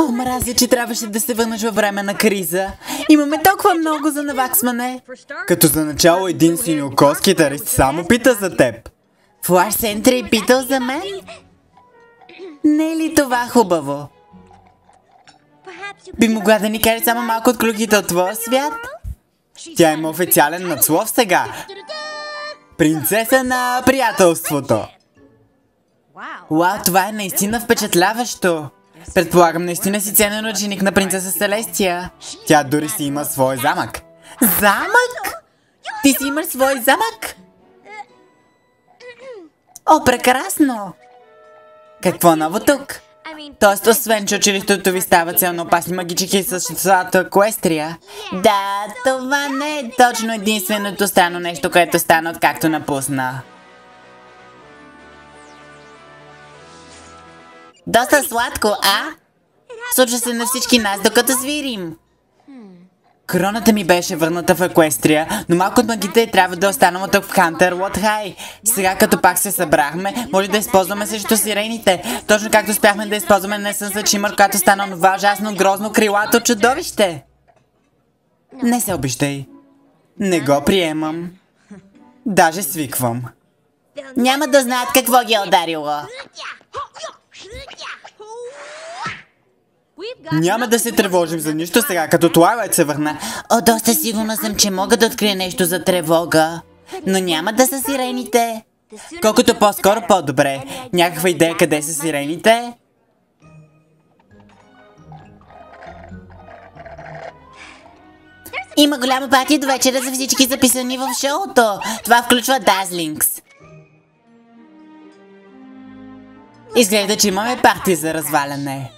О, мразя, че трябваше да се върнеш във време на криза. Имаме толкова много за наваксване. Като за начало един синьокос китарист само пита за теб. Флаш Сентри питал за мен? Не е ли това хубаво? Би могла да ни каже само малко от клюките от твоя свят? Тя има официален надслов сега. Принцеса на приятелството. Уау, това е наистина впечатляващо. Предполагам, наистина си ценен ученик на принцеса Селестия. Тя дори си има свой замък. Замък? Ти си имаш свой замък? О, прекрасно! Какво ново тук? Тоест, освен че училището ви става цел на опасни магически съществата Еквестрия. Да, това не е точно единственото странно нещо, което стана откакто напусна. Доста сладко, а? Случва се на всички нас, докато свирим. Короната ми беше върната в Еквестрия, но малко от магите трябва да останала тук в Хантерлот Хай. Сега като пак се събрахме, може да използваме срещу сирените. Точно както успяхме да използваме Несънса Чимър, когато стана това ужасно грозно крилато чудовище. Не се обиждай. Не го приемам. Даже свиквам. Няма да знаят какво ги е ударило. Няма да се тревожим за нищо сега, като Туайлайт се върна. О, доста сигурна съм, че мога да открия нещо за тревога. Но няма да са сирените. Колкото по-скоро, по-добре. Някаква идея къде са сирените? Има голяма партия до вечера за всички записани в шоуто. Това включва Дазлингс. Изглежда, че имаме партия за разваляне.